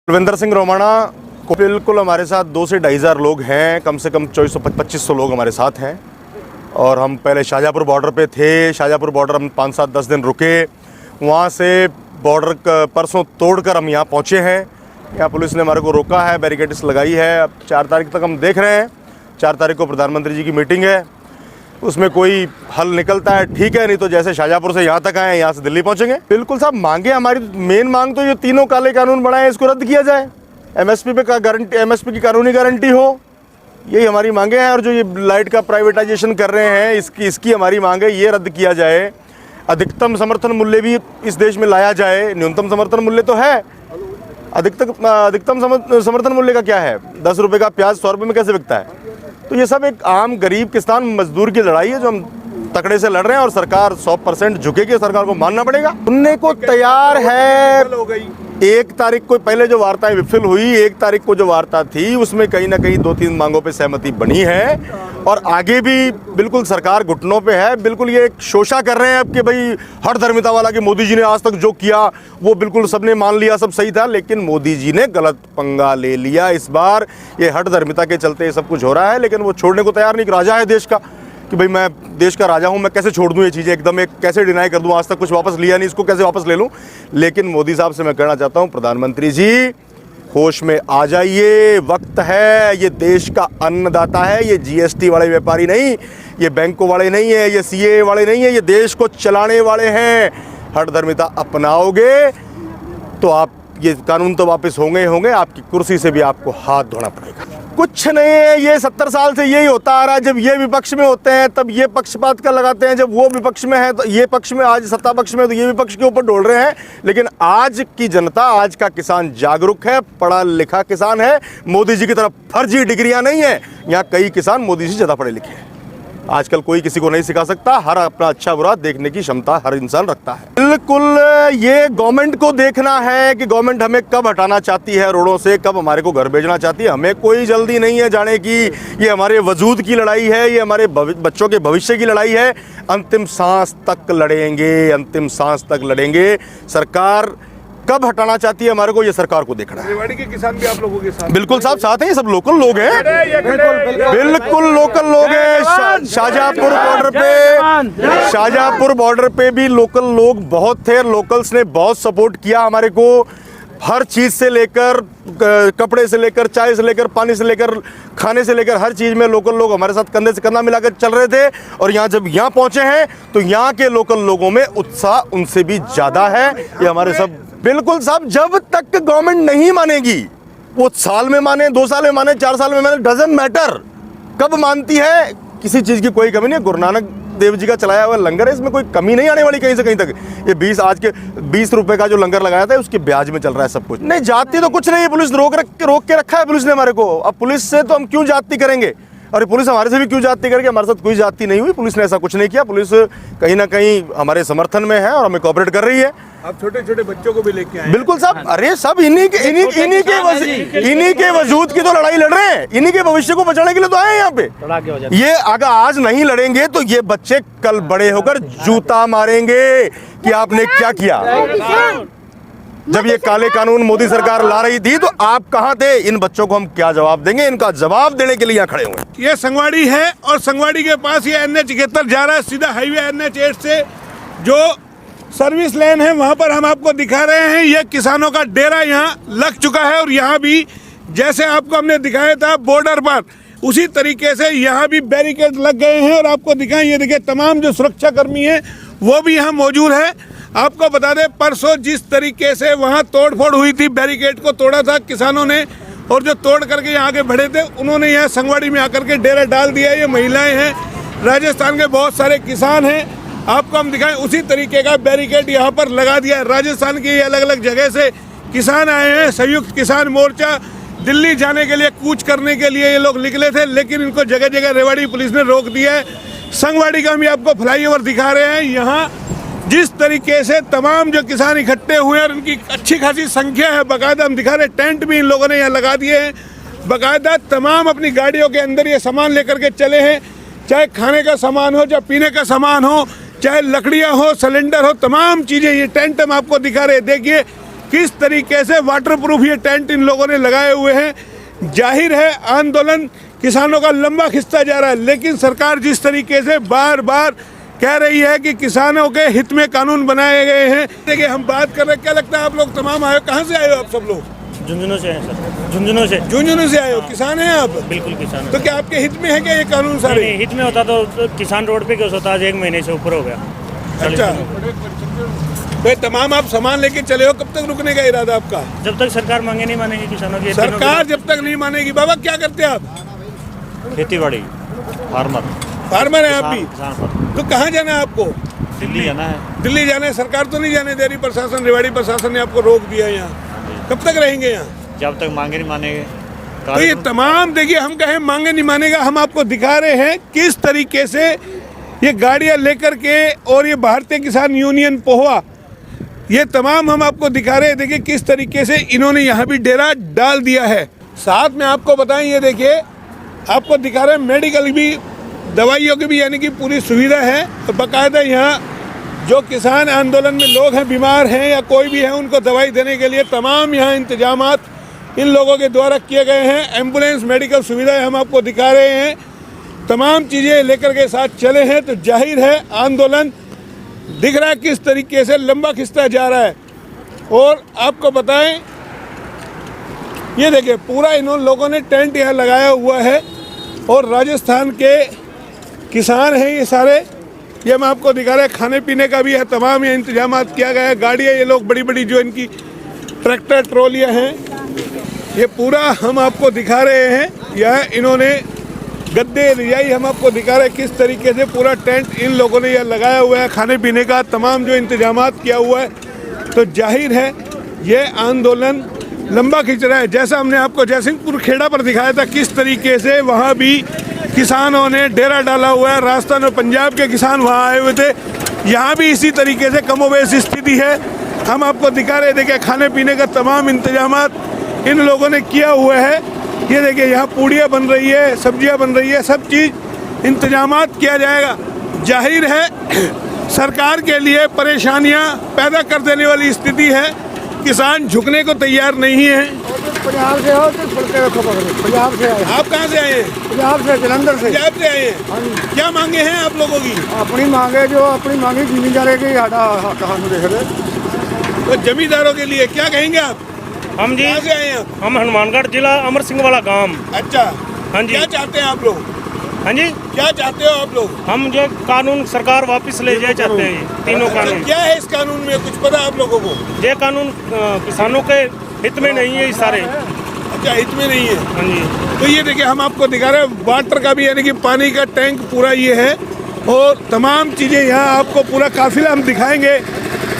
रविंदर सिंह रोमाणा को बिल्कुल हमारे साथ 2 से 2,500 लोग हैं, कम से कम 2400-2500 लोग हमारे साथ हैं। और हम पहले शाहजहाँपुर बॉर्डर पे थे। शाहजहाँपुर बॉर्डर हम 5-7-10 दिन रुके, वहाँ से बॉर्डर परसों तोड़कर हम यहाँ पहुँचे हैं। यहाँ पुलिस ने हमारे को रोका है, बैरिकेड्स लगाई है। अब 4 तारीख तक हम देख रहे हैं। 4 तारीख को प्रधानमंत्री जी की मीटिंग है, उसमें कोई हल निकलता है ठीक है, नहीं तो जैसे शाहजहाँपुर से यहाँ तक आए, यहाँ से दिल्ली पहुँचेंगे। बिल्कुल साहब, मांगे हमारी मेन मांग तो ये तीनों काले कानून बनाए, इसको रद्द किया जाए। एमएसपी पे का गारंटी, एमएसपी की कानूनी गारंटी हो, यही हमारी मांगे हैं। और जो ये लाइट का प्राइवेटाइजेशन कर रहे हैं, इसकी हमारी मांग है, ये रद्द किया जाए। अधिकतम समर्थन मूल्य भी इस देश में लाया जाए। न्यूनतम समर्थन मूल्य तो है, अधिकतम समर्थन मूल्य का क्या है? 10 रुपये का प्याज 100 रुपये में कैसे बिकता है? तो ये सब एक आम गरीब किसान मजदूर की लड़ाई है, जो हम तकड़े से लड़ रहे हैं। और सरकार 100% झुकेगी, सरकार को मानना पड़ेगा। सुनने को तैयार है। 1 तारीख को पहले जो वार्ताएं विफल हुई, 1 तारीख को जो वार्ता थी, उसमें कहीं ना कहीं 2-3 मांगों पे सहमति बनी है। और आगे भी बिल्कुल सरकार घुटनों पे है। बिल्कुल ये एक शोषा कर रहे हैं अब कि भाई हर धर्मिता वाला, कि मोदी जी ने आज तक जो किया वो बिल्कुल सबने मान लिया, सब सही था। लेकिन मोदी जी ने गलत पंगा ले लिया इस बार। ये हर धर्मिता के चलते ये सब कुछ हो रहा है, लेकिन वो छोड़ने को तैयार नहीं। राजा है देश का, कि भाई मैं देश का राजा हूं, मैं कैसे छोड़ दूं ये चीज़ें, एकदम एक कैसे डिनाई कर दूं, आज तक कुछ वापस लिया नहीं, इसको कैसे वापस ले लूं। लेकिन मोदी साहब से मैं कहना चाहता हूं, प्रधानमंत्री जी होश में आ जाइए, वक्त है। ये देश का अन्नदाता है, ये जीएसटी वाले व्यापारी नहीं, ये बैंकों वाले नहीं है, ये सीए वाले नहीं है, ये देश को चलाने वाले हैं। हर धर्मिता अपनाओगे तो आप ये कानून तो वापस होंगे, आपकी कुर्सी से भी आपको हाथ धोना पड़ेगा। कुछ नहीं है, ये 70 साल से यही होता आ रहा है। जब ये विपक्ष में होते हैं तब ये पक्षपात का लगाते हैं, जब वो विपक्ष में है तो ये पक्ष में, आज सत्ता पक्ष में तो ये विपक्ष के ऊपर डोल रहे हैं। लेकिन आज की जनता, आज का किसान जागरूक है, पढ़ा लिखा किसान है। मोदी जी की तरफ फर्जी डिग्रियां नहीं है। यहाँ कई किसान मोदी जी ज़्यादा पढ़े लिखे हैं। आजकल कोई किसी को नहीं सिखा सकता, हर अपना अच्छा बुरा देखने की क्षमता हर इंसान रखता है। बिल्कुल ये गवर्नमेंट को देखना है कि गवर्नमेंट हमें कब हटाना चाहती है रोडों से, कब हमारे को घर भेजना चाहती है। हमें कोई जल्दी नहीं है जाने की। ये हमारे वजूद की लड़ाई है, ये हमारे बच्चों के भविष्य की लड़ाई है। अंतिम सांस तक लड़ेंगे, अंतिम सांस तक लड़ेंगे। सरकार कब हटाना चाहती है हमारे को, ये सरकार को देखना है। रेवाड़ी के किसान भी आप लोगों के साथ? बिल्कुल साहब, साथ हैं, ये सब लोकल लोग हैं, बिल्कुल लोकल लोग हैं। शाहजहाँपुर बॉर्डर पे भी लोकल लोग बहुत थे। लोकल्स ने बहुत सपोर्ट किया हमारे को, हर चीज़ से लेकर, कपड़े से लेकर, चाय से लेकर, पानी से लेकर, खाने से लेकर, हर चीज़ में लोकल लोग हमारे साथ कंधे से कंधा मिलाकर चल रहे थे। और यहाँ जब यहाँ पहुँचे हैं तो यहाँ के लोकल लोगों में उत्साह उनसे भी ज़्यादा है। ये हमारे सब बिल्कुल साहब, जब तक गवर्नमेंट नहीं मानेगी, वो साल में माने, 2 साल में माने, 4 साल में माने, डजंट मैटर कब मानती है। किसी चीज़ की कोई कमी नहीं। गुरु नानक देव जी का चलाया हुआ लंगर है, इसमें कोई कमी नहीं आने वाली कहीं से कहीं तक। ये आज के 20 रुपए का जो लंगर लगाया था, उसके ब्याज में चल रहा है सब कुछ। नहीं, जाति तो कुछ नहीं है। पुलिस रोक के रखा है पुलिस ने हमारे को। अब पुलिस से तो हम क्यों जाति करेंगे, और पुलिस हमारे से भी क्यों जाति करेगी? हमारे साथ कोई जाति नहीं हुई, पुलिस ने ऐसा कुछ नहीं किया। पुलिस कहीं ना कहीं हमारे समर्थन में है और हमें कोऑपरेट कर रही है। आप छोटे छोटे बच्चों को भी लेके आए? बिल्कुल साहब, अरे सब इन्हीं के वजूद की तो लड़ाई लड़ रहे हैं, इन्हीं के भविष्य को बचाने के लिए तो आए हैं यहाँ पे। ये अगर आज नहीं लड़ेंगे तो ये बच्चे कल बड़े होकर जूता मारेंगे कि आपने क्या किया। जब ये काले कानून मोदी सरकार ला रही थी तो आप कहाँ थे? इन बच्चों को हम क्या जवाब देंगे? इनका जवाब देने के लिए यहाँ खड़े हुए। ये संगवाड़ी है और संगवाड़ी के पास ये NH 71 जा रहा है, सीधा हाईवे NH 8 से जो सर्विस लेन है वहाँ पर हम आपको दिखा रहे हैं। ये किसानों का डेरा यहाँ लग चुका है। और यहाँ भी जैसे आपको हमने दिखाया था बॉर्डर पर, उसी तरीके से यहाँ भी बैरिकेड लग गए हैं। और आपको दिखाएं, ये देखिए तमाम जो सुरक्षा कर्मी हैं वो भी यहाँ मौजूद है। आपको बता दें, परसों जिस तरीके से वहाँ तोड़फोड़ हुई थी, बैरिकेड को तोड़ा था किसानों ने, और जो तोड़ करके यहाँ आगे बढ़े थे उन्होंने यहाँ संगवाड़ी में आकर के डेरा डाल दिया। ये महिलाएं हैं, राजस्थान के बहुत सारे किसान हैं। आपको हम दिखाएं, उसी तरीके का बैरिकेड यहाँ पर लगा दिया है। राजस्थान की अलग अलग जगह से किसान आए हैं। संयुक्त किसान मोर्चा दिल्ली जाने के लिए, कूच करने के लिए ये लोग निकले थे, लेकिन इनको जगह जगह रेवाड़ी पुलिस ने रोक दिया है। संगवाड़ी का हम आपको फ्लाईओवर दिखा रहे हैं। यहाँ जिस तरीके से तमाम जो किसान इकट्ठे हुए हैं और इनकी अच्छी खासी संख्या है, बाकायदा हम दिखा रहे हैं, टेंट भी इन लोगों ने यहाँ लगा दिए हैं। बाकायदा तमाम अपनी गाड़ियों के अंदर ये सामान लेकर के चले हैं, चाहे खाने का सामान हो, चाहे पीने का सामान हो, चाहे लकड़ियाँ हो, सिलेंडर हो, तमाम चीज़ें। ये टेंट हम आपको दिखा रहे हैं। देखिए किस तरीके से वाटरप्रूफ ये टेंट इन लोगों ने लगाए हुए हैं। जाहिर है आंदोलन किसानों का लंबा खिंचता जा रहा है, लेकिन सरकार जिस तरीके से बार बार कह रही है कि किसानों के हित में कानून बनाए गए हैं। देखिए हम बात कर रहे हैं, क्या लगता है आप लोग तमाम आए हो, कहाँ से आए हो आप सब लोग? झुंझुनू से हैं सर, झुंझुनू से आए हो। किसान हैं आप? बिल्कुल किसान। तो क्या आपके हित में है क्या ये कानून सारे? नहीं, हित में होता तो किसान रोड पे क्यों होता, आज 1 महीने से ऊपर हो गया। अच्छा, तो तमाम आप सामान लेके चले हो, कब तक रुकने का इरादा आपका? जब तक सरकार मांगे नहीं मानेगी किसानों की। सरकार जब तक नहीं मानेगी। बाबा क्या करते हैं आप? खेती बाड़ी, फार्मर है आप भी? तो कहाँ जाना है आपको? दिल्ली जाना है। दिल्ली जाना है। सरकार तो नहीं जाने दे रही, प्रशासन, रेवाड़ी प्रशासन ने आपको रोक दिया यहाँ। कब तक रहेंगे यहाँ? जब तक मांगे नहीं मानेंगे। तो ये तमाम देखिए, हम कहें मांगे नहीं मानेगा, हम आपको दिखा रहे हैं किस तरीके से ये गाड़ियां लेकर के, और ये भारतीय किसान यूनियन पोहवा, ये तमाम हम आपको दिखा रहे हैं। देखिए किस तरीके से इन्होंने यहाँ भी डेरा डाल दिया है। साथ में आपको बताएं, ये देखिए आपको दिखा रहे हैं मेडिकल भी, दवाइयों की भी यानी कि पूरी सुविधा है। और बाकायदा यहाँ जो किसान आंदोलन में लोग हैं, बीमार हैं या कोई भी है, उनको दवाई देने के लिए तमाम यहाँ इंतजामात इन लोगों के द्वारा किए गए हैं। एम्बुलेंस, मेडिकल सुविधाएं हम आपको दिखा रहे हैं, तमाम चीज़ें लेकर के साथ चले हैं। तो जाहिर है आंदोलन दिख रहा है किस तरीके से लंबा खिंचता जा रहा है। और आपको बताएं, ये देखिए पूरा इन लोगों ने टेंट यहाँ लगाया हुआ है, और राजस्थान के किसान हैं ये सारे। ये हम आपको दिखा रहे हैं, खाने पीने का भी है, तमाम ये इंतजाम किया गया है। गाड़ियाँ ये लोग बड़ी बड़ी जो इनकी ट्रैक्टर ट्रॉलियाँ हैं, ये पूरा हम आपको दिखा रहे हैं। यह इन्होंने गद्दे, रजाई हम आपको दिखा रहे हैं किस तरीके से पूरा टेंट इन लोगों ने यह लगाया हुआ है, खाने पीने का तमाम जो इंतजामात किया हुआ है। तो जाहिर है ये आंदोलन लंबा खिंच रहा है। जैसा हमने आपको जयसिंहपुर खेड़ा पर दिखाया था, किस तरीके से वहाँ भी किसानों ने डेरा डाला हुआ है। राजस्थान और पंजाब के किसान वहाँ आए हुए थे, यहाँ भी इसी तरीके से कमोबेश स्थिति है। हम आपको दिखा रहे, देखिए खाने पीने का तमाम इंतजामात इन लोगों ने किया हुआ है। ये देखिए यहाँ पूड़ियाँ बन रही है, सब्जियाँ बन रही है, सब चीज़ इंतजामात किया जाएगा। जाहिर है सरकार के लिए परेशानियाँ पैदा कर देने वाली स्थिति है। किसान झुकने को तैयार नहीं है। पंजाब से हो तो पंजाब से आए। आप कहाँ से आए हैं? पंजाब से, जलंधर से। पंजाब से आए हैं। क्या मांगे हैं आप लोगों की? अपनी मांगे, जो अपनी मांगी जमींदारे की कहानी देख रहे। तो जमींदारों के लिए क्या कहेंगे आप? हम जी, कहाँ से आए हैं? हम हनुमानगढ़ जिला अमर सिंह वाला गांव। अच्छा, हाँ जी। क्या चाहते हैं आप लोग? हाँ जी, क्या चाहते हो आप लोग? हम जो कानून सरकार वापस ले जाए चाहते हैं, ये तीनों कानून। क्या है इस कानून में, कुछ पता आप लोगों को? ये कानून किसानों के हित में नहीं है, ये सारे। अच्छा, हित में नहीं है। हाँ जी। तो ये देखिए हम आपको दिखा रहे हैं, वाटर का भी यानी कि पानी का टैंक पूरा ये है, और तमाम चीज़ें यहाँ आपको पूरा काफिला हम दिखाएंगे।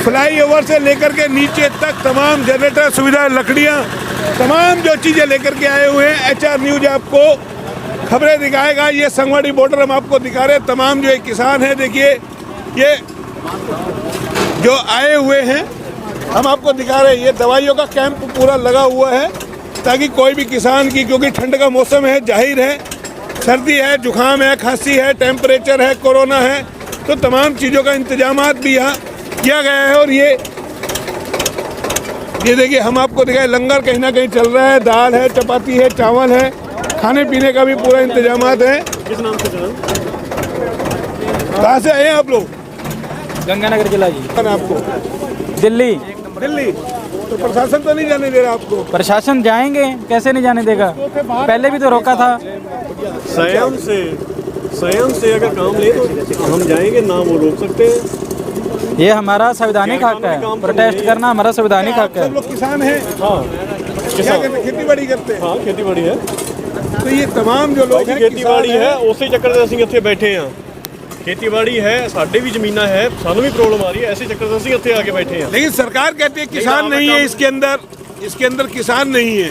फ्लाईओवर से लेकर के नीचे तक तमाम जनरेटर सुविधाएं, लकड़ियाँ, तमाम जो चीज़ें लेकर के आए हुए हैं। HR न्यूज आपको खबरें दिखाएगा। ये संगवाड़ी बॉर्डर हम आपको दिखा रहे हैं। तमाम जो किसान हैं, देखिए ये जो आए हुए हैं, हम आपको दिखा रहे हैं। ये दवाइयों का कैंप पूरा लगा हुआ है, ताकि कोई भी किसान की, क्योंकि ठंड का मौसम है, जाहिर है सर्दी है, जुकाम है, खांसी है, टेम्परेचर है, कोरोना है, तो तमाम चीज़ों का इंतजामात भी यहाँ किया गया है। और ये देखिए हम आपको दिखाए, लंगर कहीं ना कहीं चल रहा है, दाल है, चपाती है, चावल है, खाने पीने का भी पूरा इंतजामात है। किस नाम से चलन? कहाँ से आए हैं आप लोग? गंगानगर जिला जी। आपको दिल्ली। दिल्ली? तो प्रशासन तो नहीं जाने दे रहा आपको? प्रशासन जाएंगे, कैसे नहीं जाने देगा, पहले भी तो रोका था। संयम से अगर काम ले तो हम जाएंगे ना, वो रोक सकते हैं। ये हमारा संवैधानिक हक है, प्रोटेस्ट करना हमारा संवैधानिक हक है। सब लोग किसान हैं? हाँ, क्या करते हैं? खेती बाड़ी करते हैं? हाँ, खेती बाड़ी है। तो ये तमाम जो लोग हैं, खेती बाड़ी है, उसी चक्कर से ਅਸੀਂ ਇੱਥੇ ਬੈਠੇ ਹਾਂ। खेतीबाड़ी है, साढ़े भी जमीना है, सानू भी प्रॉब्लम आ रही है, ऐसे चक्कर से ਅਸੀਂ ਇੱਥੇ आके बैठे हैं। लेकिन सरकार कहती है किसान नहीं है इसके अंदर किसान नहीं है।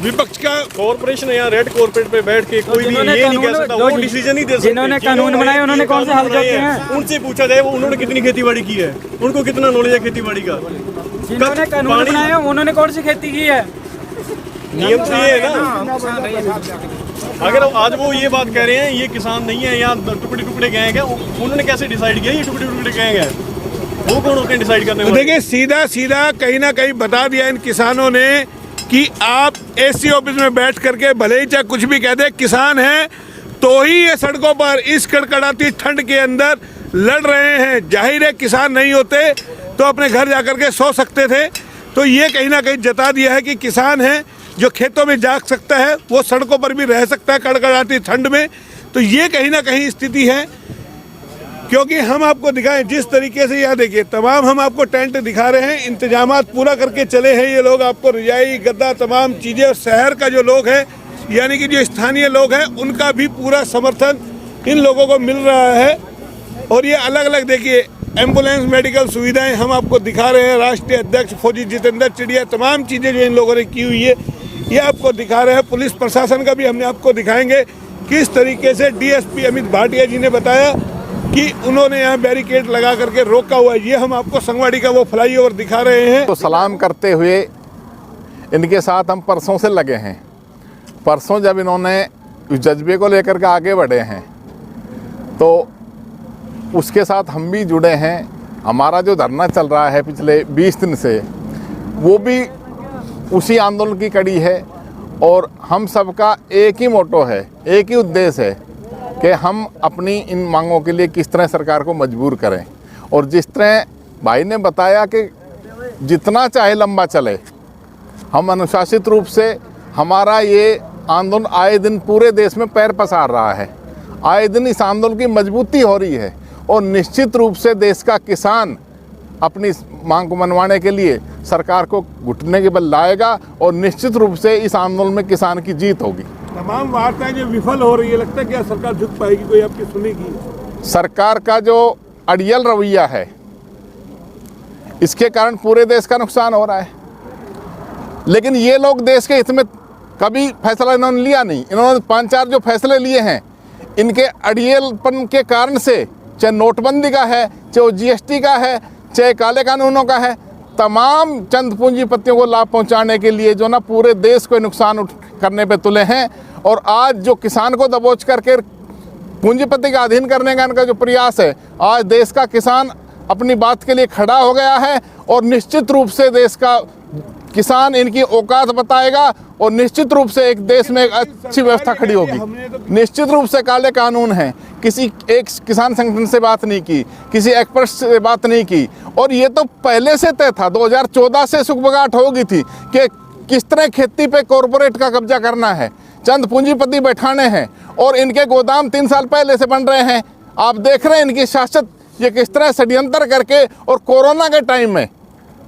विपक्ष का कॉर्पोरेशन या रेड कॉर्पोरेट पे बैठ के कोई भी ये नहीं कह सकता, वो डिसीजन नहीं दे सकते। जिन्होंने कानून बनाए उन्होंने कौन से हल जोते हैं? उनसे पूछा जाए वो उन्होंने कितनी खेतीबाड़ी की है, उनको कितना नॉलेज है खेतीबाड़ी का। जिन्होंने कानून बनाए उन्होंने कौन सी खेती की है? नियम से ये है ना। अगर आज वो ये बात कह रहे हैं ये किसान नहीं है, यहाँ टुकड़े टुकड़े गए हैं, उन्होंने कैसे डिसाइड किया ये टुकड़े टुकड़े गए हैं? वो कौन होते हैं डिसाइड करने वाले? देखिए सीधा सीधा कहीं ना कहीं बता दिया इन किसानों ने कि आप एससी ऑफिस में बैठ करके भले ही चाहे कुछ भी कह दे, किसान हैं तो ही ये सड़कों पर इस कड़कड़ाती ठंड के अंदर लड़ रहे हैं। जाहिर है किसान नहीं होते तो अपने घर जाकर के सो सकते थे। तो ये कहीं ना कहीं जता दिया है कि किसान है जो खेतों में जाग सकता है वो सड़कों पर भी रह सकता है कड़कड़ाती ठंड में। तो ये कहीं ना कहीं स्थिति है, क्योंकि हम आपको दिखाएं जिस तरीके से यहाँ देखिए तमाम हम आपको टेंट दिखा रहे हैं, इंतजामात पूरा करके चले हैं ये लोग। आपको रजाई गद्दा तमाम चीज़ें, और शहर का जो लोग है यानी कि जो स्थानीय लोग हैं उनका भी पूरा समर्थन इन लोगों को मिल रहा है। और ये अलग अलग देखिए एम्बुलेंस मेडिकल सुविधाएं हम आपको दिखा रहे हैं। राष्ट्रीय अध्यक्ष फौजी जितेंद्र चिड़िया तमाम चीज़ें जो इन लोगों ने की हुई है ये आपको दिखा रहे हैं। पुलिस प्रशासन का भी हमने आपको दिखाएंगे किस तरीके से डीएसपी अमित भाटिया जी ने बताया कि उन्होंने यहाँ बैरिकेड लगा करके रोका हुआ है। ये हम आपको संगवाड़ी का वो फ्लाईओवर दिखा रहे हैं। तो सलाम करते हुए इनके साथ हम परसों से लगे हैं। परसों जब इन्होंने इस जज्बे को लेकर के आगे बढ़े हैं तो उसके साथ हम भी जुड़े हैं। हमारा जो धरना चल रहा है पिछले 20 दिन से वो भी उसी आंदोलन की कड़ी है। और हम सबका एक ही मोटो है, एक ही उद्देश्य है कि हम अपनी इन मांगों के लिए किस तरह सरकार को मजबूर करें। और जिस तरह भाई ने बताया कि जितना चाहे लंबा चले, हम अनुशासित रूप से हमारा ये आंदोलन आए दिन पूरे देश में पैर पसार रहा है। आए दिन इस आंदोलन की मजबूती हो रही है और निश्चित रूप से देश का किसान अपनी मांग को मनवाने के लिए सरकार को घुटने के बल लाएगा और निश्चित रूप से इस आंदोलन में किसान की जीत होगी। तमाम वार्ताएं जो विफल हो रही है, लगता है क्या सरकार झुक पाएगी, कोई आपकी सुनेगी? सरकार का जो अड़ियल रवैया है इसके कारण पूरे देश का नुकसान हो रहा है। लेकिन ये लोग देश के हित में कभी फैसला इन्होंने लिया नहीं। इन्होंने 5-4 जो फैसले लिए हैं इनके अड़ियलपन के कारण से, चाहे नोटबंदी का है, चाहे वो जीएसटी का है, चाहे काले कानूनों का है, तमाम चंद पूंजीपतियों को लाभ पहुंचाने के लिए जो ना पूरे देश को नुकसान करने पे तुले हैं। और आज जो किसान को दबोच करके पूंजीपति का अधीन करने का इनका जो प्रयास है, आज देश का किसान अपनी बात के लिए खड़ा हो गया है और निश्चित रूप से देश का किसान इनकी औकात बताएगा और निश्चित रूप से एक देश में एक अच्छी व्यवस्था खड़ी होगी। निश्चित रूप से काले कानून हैं, किसी एक किसान संगठन से बात नहीं की, किसी एक्सपर्ट से बात नहीं की। और ये तो पहले से तय था, 2014 से सुखबगाहट हो गई थी कि किस तरह खेती पे कॉरपोरेट का कब्जा करना है, चंद पूंजीपति बैठाने हैं। और इनके गोदाम 3 साल पहले से बन रहे हैं। आप देख रहे हैं इनकी शासक ये किस तरह षड्यंत्र करके और कोरोना के टाइम में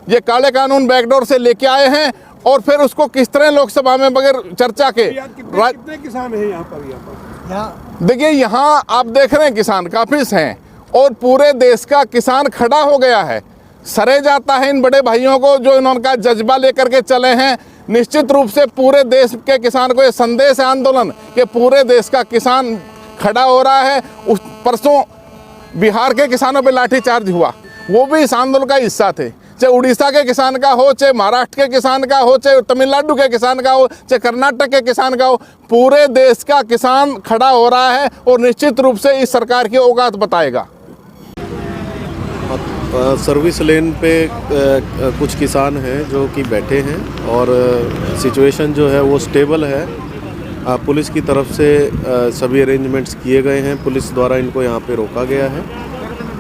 ये काले कानून बैकडोर से लेके आए हैं और फिर उसको किस तरह लोकसभा में बगैर चर्चा के कितने किसान हैं यहाँ पर? देखिए यहाँ आप देख रहे हैं किसान काफी हैं और पूरे देश का किसान खड़ा हो गया है। सरे जाता है इन बड़े भाइयों को जो इन्होंने जज्बा लेकर के चले हैं। निश्चित रूप से पूरे देश के किसान को ये संदेश है आंदोलन कि पूरे देश का किसान खड़ा हो रहा है। उस परसों बिहार के किसानों पे लाठीचार्ज हुआ, वो भी इस आंदोलन का हिस्सा थे। चाहे उड़ीसा के किसान का हो, चाहे महाराष्ट्र के किसान का हो, चाहे तमिलनाडु के किसान का हो, चाहे कर्नाटक के किसान का हो, पूरे देश का किसान खड़ा हो रहा है और निश्चित रूप से इस सरकार की औकात बताएगा। सर्विस लेन पे कुछ किसान हैं जो कि बैठे हैं और सिचुएशन जो है वो स्टेबल है। पुलिस की तरफ से सभी अरेंजमेंट्स किए गए हैं, पुलिस द्वारा इनको यहाँ पे रोका गया है।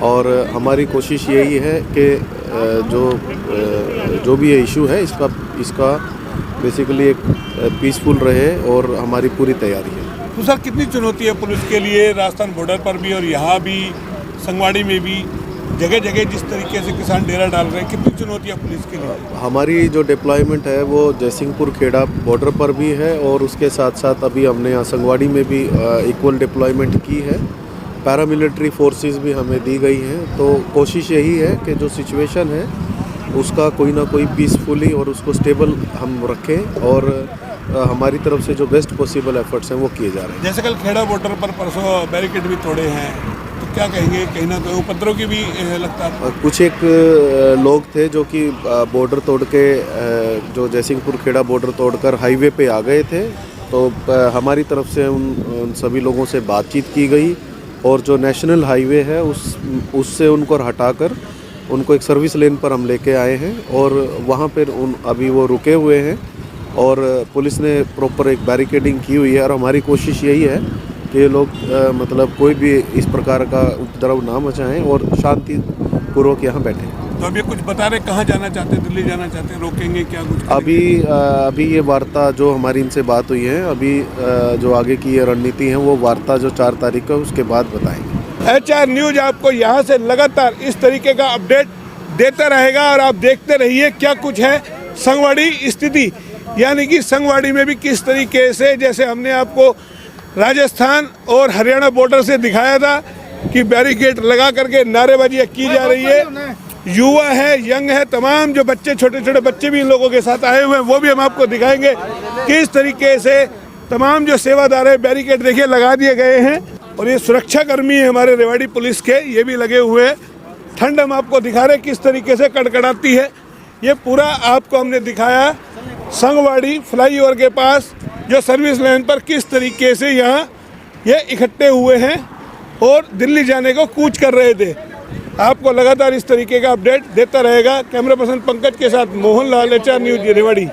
और हमारी कोशिश यही है कि जो भी ये इशू है इसका बेसिकली एक पीसफुल रहे और हमारी पूरी तैयारी है। तो सर कितनी चुनौती है पुलिस के लिए राजस्थान बॉर्डर पर भी और यहाँ भी संगवाड़ी में भी जगह जगह जिस तरीके से किसान डेरा डाल रहे हैं, कितनी चुनौतियाँ पुलिस के लिए? हमारी जो डिप्लॉयमेंट है वो जयसिंहपुर खेड़ा बॉर्डर पर भी है और उसके साथ साथ अभी हमने यहाँ संगवाड़ी में भी इक्वल डिप्लॉयमेंट की है। पैरामिलिट्री फोर्सेस भी हमें दी गई हैं। तो कोशिश यही है कि जो सिचुएशन है उसका कोई ना कोई पीसफुली और उसको स्टेबल हम रखें और हमारी तरफ से जो बेस्ट पॉसिबल एफर्ट्स हैं वो किए जा रहे हैं। जैसे कल खेड़ा बॉर्डर पर परसों बैरिकेड भी तोड़े हैं, तो क्या कहेंगे? कहीं ना कहीं उपद्रव की भी लगता है। कुछ एक लोग थे जो कि बॉर्डर तोड़ के जो जयसिंहपुर खेड़ा बॉर्डर तोड़कर हाईवे पे आ गए थे। तो हमारी तरफ से उन सभी लोगों से बातचीत की गई और जो नेशनल हाईवे है उससे उनको हटाकर उनको एक सर्विस लेन पर हम लेके आए हैं और वहाँ पर अभी वो रुके हुए हैं और पुलिस ने प्रॉपर एक बैरिकेडिंग की हुई है और हमारी कोशिश यही है कि ये लोग मतलब कोई भी इस प्रकार का उपद्रव ना मचाएं और शांतिपूर्वक यहाँ बैठें। तो अभी कुछ बता रहे कहाँ जाना चाहते हैं, दिल्ली जाना चाहते हैं, रोकेंगे क्या कुछ? अभी ये वार्ता जो हमारी इनसे बात हुई है, अभी जो आगे की ये रणनीति है वो वार्ता जो 4 तारीख को उसके बाद बताएंगे। HR न्यूज आपको यहाँ से लगातार इस तरीके का अपडेट देता रहेगा और आप देखते रहिए क्या कुछ है संगवाड़ी स्थिति, यानी कि संगवाड़ी में भी किस तरीके से, जैसे हमने आपको राजस्थान और हरियाणा बॉर्डर से दिखाया था कि बैरिकेड लगा करके नारेबाजी की जा रही है। युवा है, यंग है, तमाम जो बच्चे, छोटे छोटे बच्चे भी इन लोगों के साथ आए हुए हैं, वो भी हम आपको दिखाएंगे किस तरीके से तमाम जो सेवादार है बैरिकेड देखिए लगा दिए गए हैं। और ये सुरक्षा कर्मी है हमारे रेवाड़ी पुलिस के, ये भी लगे हुए हैं। ठंड हम आपको दिखा रहे किस तरीके से कड़कड़ाती है। ये पूरा आपको हमने दिखाया संगवाड़ी फ्लाईओवर के पास जो सर्विस लाइन पर किस तरीके से यहाँ ये इकट्ठे हुए हैं और दिल्ली जाने को कूच कर रहे थे। आपको लगातार इस तरीके का अपडेट देता रहेगा। कैमरा पर्सन पंकज के साथ मोहन लाल, HR न्यूज रेवाड़ी।